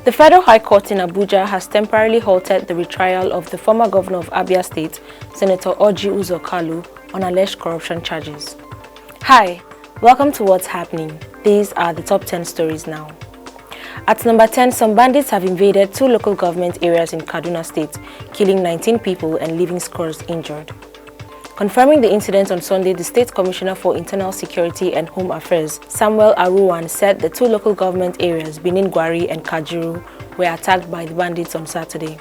The Federal High Court in Abuja has temporarily halted the retrial of the former governor of Abia State, Senator Orji Uzor Kalu, on alleged corruption charges. Hi, welcome to What's Happening. These are the top 10 stories now. At number 10, some bandits have invaded 2 local government areas in Kaduna State, killing 19 people and leaving scores injured. Confirming the incident on Sunday, the State Commissioner for Internal Security and Home Affairs, Samuel Aruwan, said the 2 local government areas, Benin Gwari and Kajuru, were attacked by the bandits on Saturday.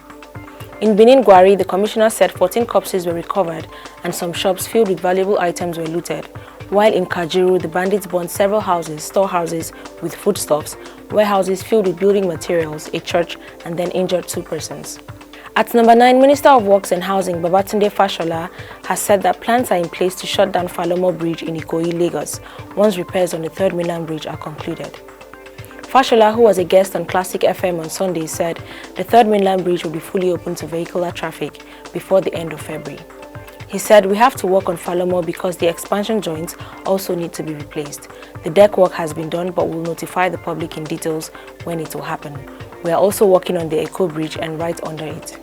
In Benin Gwari, the commissioner said 14 corpses were recovered and some shops filled with valuable items were looted, while in Kajuru, the bandits burned several houses, storehouses with foodstuffs, warehouses filled with building materials, a church, and then injured 2 persons. At number 9, Minister of Works and Housing Babatunde Fashola has said that plans are in place to shut down Falomo Bridge in Ikoyi, Lagos, once repairs on the 3rd mainland bridge are concluded. Fashola, who was a guest on Classic FM on Sunday, said the 3rd mainland bridge will be fully open to vehicular traffic before the end of February. He said, "We have to work on Falomo because the expansion joints also need to be replaced. The deck work has been done, but we'll notify the public in details when it will happen. We are also working on the Eko Bridge and right under it."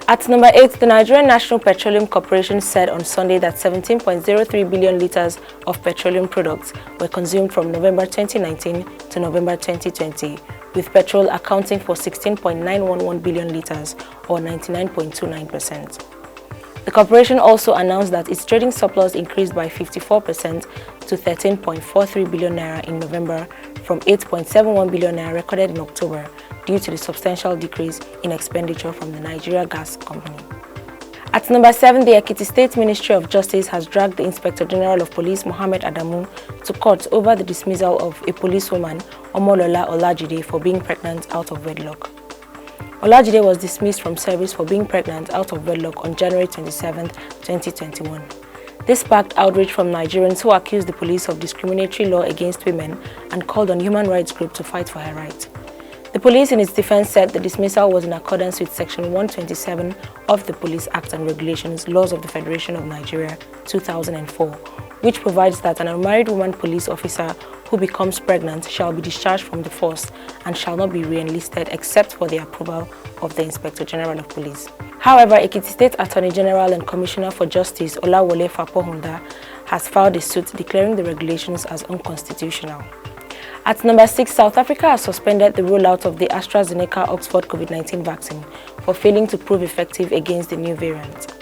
At number 8, the Nigerian National Petroleum Corporation said on Sunday that 17.03 billion litres of petroleum products were consumed from November 2019 to November 2020, with petrol accounting for 16.911 billion litres or 99.29%. The corporation also announced that its trading surplus increased by 54% to 13.43 billion naira in November from 8.71 billion naira recorded in October due to the substantial decrease in expenditure from the Nigeria Gas Company. At number 7, the Ekiti State Ministry of Justice has dragged the Inspector General of Police, Mohammed Adamu, to court over the dismissal of a policewoman, Omolola Olajide, for being pregnant out of wedlock. Olajide was dismissed from service for being pregnant out of wedlock on January 27, 2021. This sparked outrage from Nigerians who accused the police of discriminatory law against women and called on human rights groups to fight for her rights. The police in its defense said the dismissal was in accordance with Section 127 of the Police Act and Regulations, Laws of the Federation of Nigeria, 2004, which provides that an unmarried woman police officer who becomes pregnant shall be discharged from the force and shall not be re-enlisted except for the approval of the Inspector General of Police. However, Ekiti State Attorney General and Commissioner for Justice Olawole Fapohunda has filed a suit declaring the regulations as unconstitutional. At number 6, South Africa has suspended the rollout of the AstraZeneca Oxford COVID-19 vaccine for failing to prove effective against the new variant.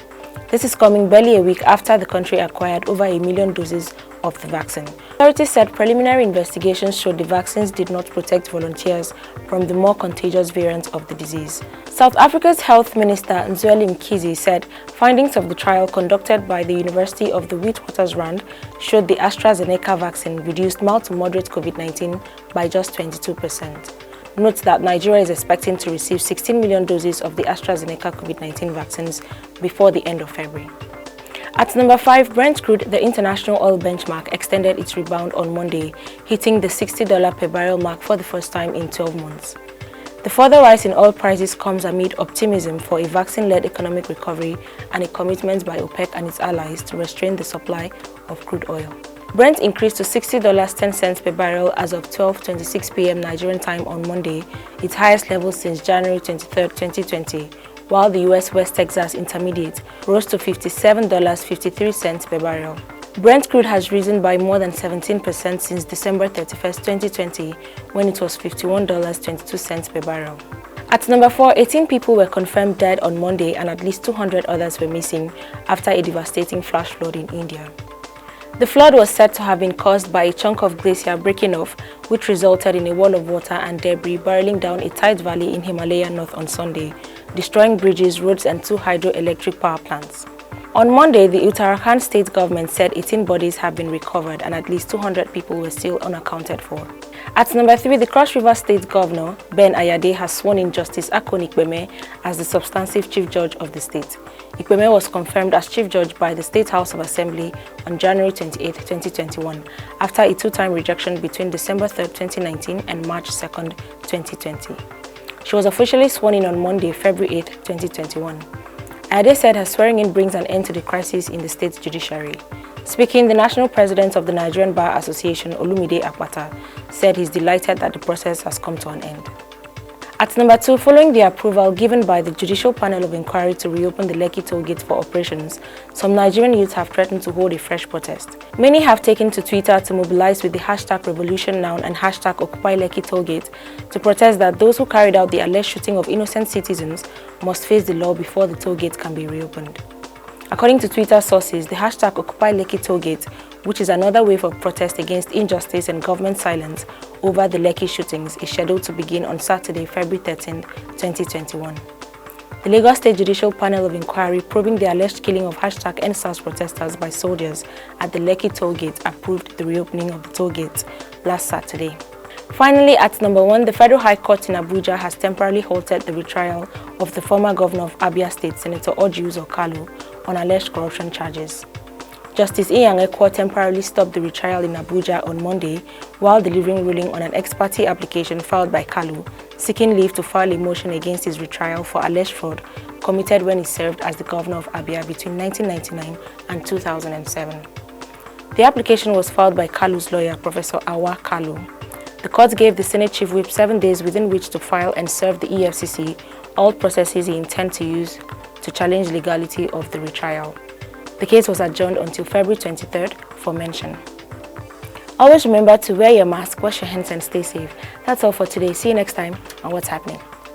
This is coming barely a week after the country acquired over 1 million doses of the vaccine. Authorities said preliminary investigations showed the vaccines did not protect volunteers from the more contagious variant of the disease. South Africa's Health Minister Nzweli Mkhize said findings of the trial conducted by the University of the Witwatersrand showed the AstraZeneca vaccine reduced mild to moderate COVID-19 by just 22%. Note that Nigeria is expecting to receive 16 million doses of the AstraZeneca COVID-19 vaccines before the end of February. At number 5, Brent crude, the international oil benchmark, extended its rebound on Monday, hitting the $60 per barrel mark for the first time in 12 months. The further rise in oil prices comes amid optimism for a vaccine-led economic recovery and a commitment by OPEC and its allies to restrain the supply of crude oil. Brent increased to $60.10 per barrel as of 12:26 p.m. Nigerian time on Monday, its highest level since January 23, 2020, while the U.S. West Texas Intermediate rose to $57.53 per barrel. Brent crude has risen by more than 17% since December 31, 2020, when it was $51.22 per barrel. At number 4, 18 people were confirmed dead on Monday and at least 200 others were missing after a devastating flash flood in India. The flood was said to have been caused by a chunk of glacier breaking off, which resulted in a wall of water and debris barreling down a tight valley in Himalaya North on Sunday, destroying bridges, roads and 2 hydroelectric power plants. On Monday, the Uttarakhand state government said 18 bodies have been recovered and at least 200 people were still unaccounted for. At number 3, the Cross River State Governor, Ben Ayade, has sworn in Justice Akon Ikpeme as the substantive Chief Judge of the state. Ikpeme was confirmed as Chief Judge by the State House of Assembly on January 28, 2021, after a 2-time rejection between December 3, 2019 and March 2, 2020. She was officially sworn in on Monday, February 8, 2021. Ayade said her swearing-in brings an end to the crisis in the state's judiciary. Speaking, the national president of the Nigerian Bar Association, Olumide Akpata, said he's delighted that the process has come to an end. At number 2, following the approval given by the Judicial Panel of Inquiry to reopen the Lekki toll gate for operations, some Nigerian youths have threatened to hold a fresh protest. Many have taken to Twitter to mobilize with the hashtag #RevolutionNow and hashtag Occupy Lekki toll gate to protest that those who carried out the alleged shooting of innocent citizens must face the law before the toll gate can be reopened. According to Twitter sources, the hashtag Occupy Lekki toll gate, which is another wave of protest against injustice and government silence over the Lekki shootings, is scheduled to begin on Saturday, February 13, 2021. The Lagos State Judicial Panel of Inquiry probing the alleged killing of hashtag EndSARS protesters by soldiers at the Lekki toll gate approved the reopening of the toll gate last Saturday. Finally, at number 1, the Federal High Court in Abuja has temporarily halted the retrial of the former governor of Abia State, Senator Orji Uzor Kalu, on alleged corruption charges. Justice Inyang Ekwo temporarily stopped the retrial in Abuja on Monday while delivering ruling on an ex parte application filed by Kalu, seeking leave to file a motion against his retrial for alleged fraud committed when he served as the governor of Abia between 1999 and 2007. The application was filed by Kalu's lawyer, Professor Awa Kalu. The court gave the Senate Chief Whip 7 days within which to file and serve the EFCC all processes he intends to use to challenge legality of the retrial. The case was adjourned until February 23rd for mention. Always remember to wear your mask, wash your hands and stay safe. That's all for today. See you next time on What's Happening.